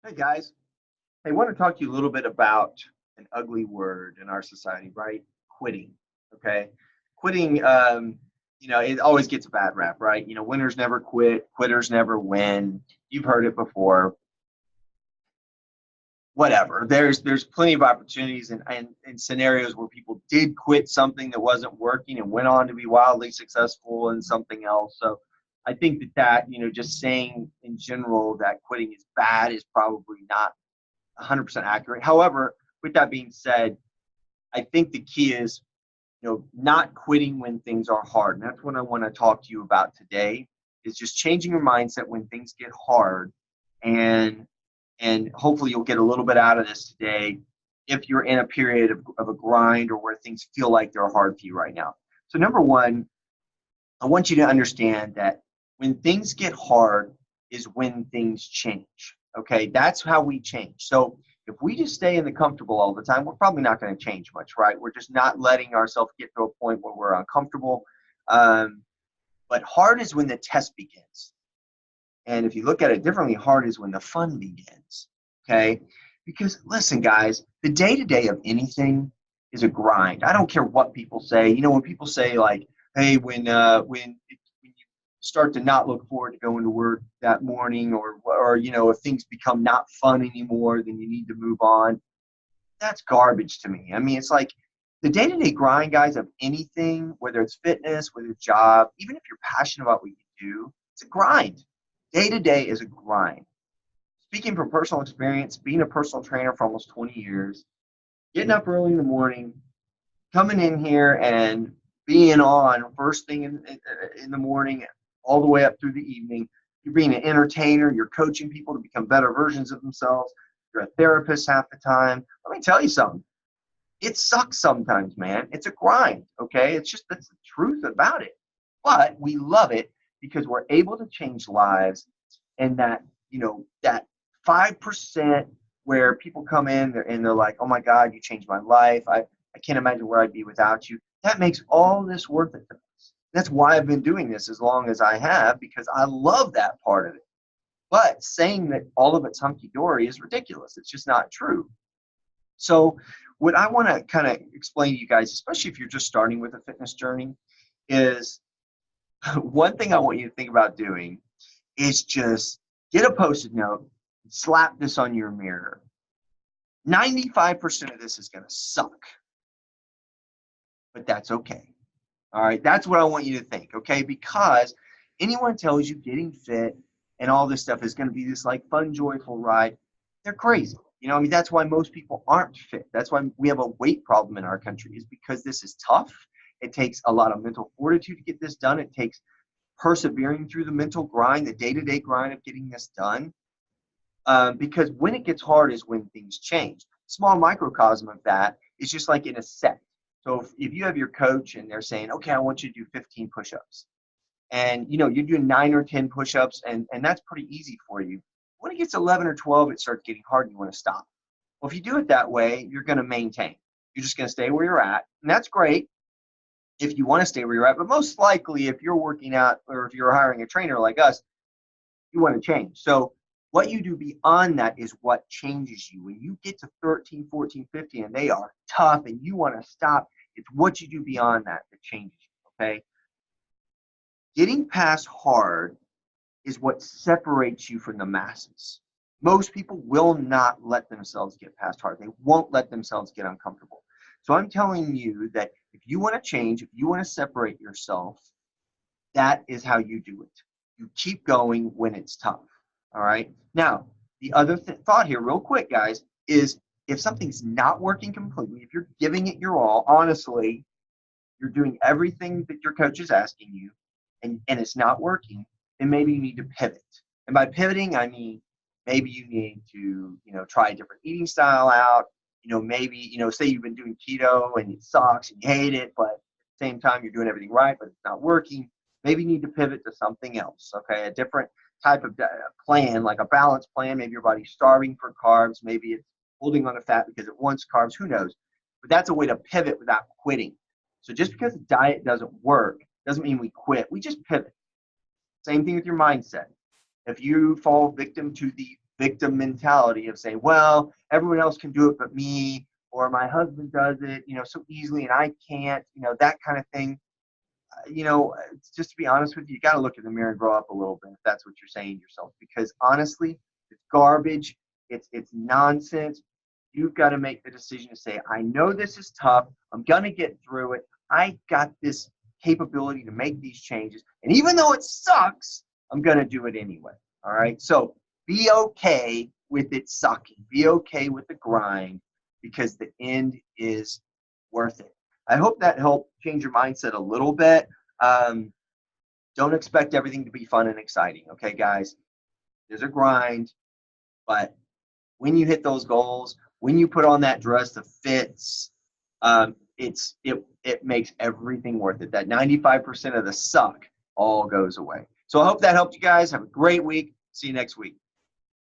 Hey guys, I want to talk to you a little bit about an ugly word in our society, right? Quitting. Okay, quitting. It always gets a bad rap, right? Winners never quit, quitters never win. You've heard it before. Whatever. There's plenty of opportunities and scenarios where people did quit something that wasn't working and went on to be wildly successful in something else. So I think that just saying in general that quitting is bad is probably not 100% accurate. However, with that being said, I think the key is, not quitting when things are hard. And that's what I want to talk to you about today is just changing your mindset when things get hard. And hopefully you'll get a little bit out of this today if you're in a period of a grind or where things feel like they're hard for you right now. So number one, I want you to understand that when things get hard is when things change. Okay, that's how we change. So if we just stay in the comfortable all the time, we're probably not going to change much, right? We're just not letting ourselves get to a point where we're uncomfortable. Um, but hard is when the test begins. And if you look at it differently, hard is when the fun begins. Okay, because listen, guys, the day to day of anything is a grind. I don't care what people say. When people say like, "Hey, when you start to not look forward to going to work that morning, or if things become not fun anymore, then you need to move on." That's garbage to me. I mean, it's like the day to day grind, guys, of anything, whether it's fitness, whether it's job, even if you're passionate about what you do, it's a grind. Day to day is a grind. Speaking from personal experience, being a personal trainer for almost 20 years, getting up early in the morning, coming in here and being on first thing in the morning, all the way up through the evening. You're being an entertainer, you're coaching people to become better versions of themselves. You're a therapist half the time. Let me tell you something. It sucks sometimes, man. It's a grind, okay? That's the truth about it. But we love it because we're able to change lives, and that 5% where people come in and they're like, "Oh my God, you changed my life. I can't imagine where I'd be without you." That makes all this worth it to us. That's why I've been doing this as long as I have, because I love that part of it. But saying that all of it's hunky dory is ridiculous. It's just not true. So, what I want to kind of explain to you guys, especially if you're just starting with a fitness journey, is one thing I want you to think about doing is just get a post-it note, slap this on your mirror. 95% of this is going to suck, but that's okay. All right, that's what I want you to think, okay? Because anyone tells you getting fit and all this stuff is going to be this like fun, joyful ride, they're crazy. I mean, that's why most people aren't fit. That's why we have a weight problem in our country, is because this is tough. It takes a lot of mental fortitude to get this done. It takes persevering through the mental grind, the day-to-day grind of getting this done. Because when it gets hard is when things change. Small microcosm of that is just like in a set. So if you have your coach and they're saying, "Okay, I want you to do 15 push-ups," and you're doing 9 or 10 push-ups, and that's pretty easy for you. When it gets 11 or 12, it starts getting hard and you want to stop. Well, if you do it that way, you're going to maintain. You're just going to stay where you're at, and that's great if you want to stay where you're at. But most likely, if you're working out or if you're hiring a trainer like us, you want to change. So what you do beyond that is what changes you. When you get to 13, 14, 15, and they are tough and you want to stop, it's what you do beyond that changes you, okay? Getting past hard is what separates you from the masses. Most people will not let themselves get past hard. They won't let themselves get uncomfortable. So I'm telling you that if you want to change, if you want to separate yourself, that is how you do it. You keep going when it's tough. All right. Now, the other thought here, real quick, guys, is if something's not working completely, if you're giving it your all, honestly, you're doing everything that your coach is asking you, and it's not working, then maybe you need to pivot. And by pivoting, I mean maybe you need to, try a different eating style out. Maybe, say you've been doing keto and it sucks and you hate it, but at the same time you're doing everything right, but it's not working. Maybe you need to pivot to something else, okay? A different type of plan, like a balanced plan. Maybe your body's starving for carbs. Maybe it's holding on to fat because it wants carbs. Who knows? But that's a way to pivot without quitting. So just because the diet doesn't work doesn't mean we quit. We just pivot. Same thing with your mindset. If you fall victim to the victim mentality of saying, well, everyone else can do it but me, or my husband does it, so easily and I can't, that kind of thing. Just to be honest with you, you got to look in the mirror and grow up a little bit if that's what you're saying to yourself. Because honestly, it's garbage. It's nonsense. You've got to make the decision to say, I know this is tough. I'm going to get through it. I got this capability to make these changes. And even though it sucks, I'm going to do it anyway. All right. So be okay with it sucking. Be okay with the grind because the end is worth it. I hope that helped change your mindset a little bit. Don't expect everything to be fun and exciting. Okay, guys, there's a grind, but when you hit those goals, when you put on that dress that fits, it makes everything worth it. That 95% of the suck all goes away. So I hope that helped you guys. Have a great week. See you next week.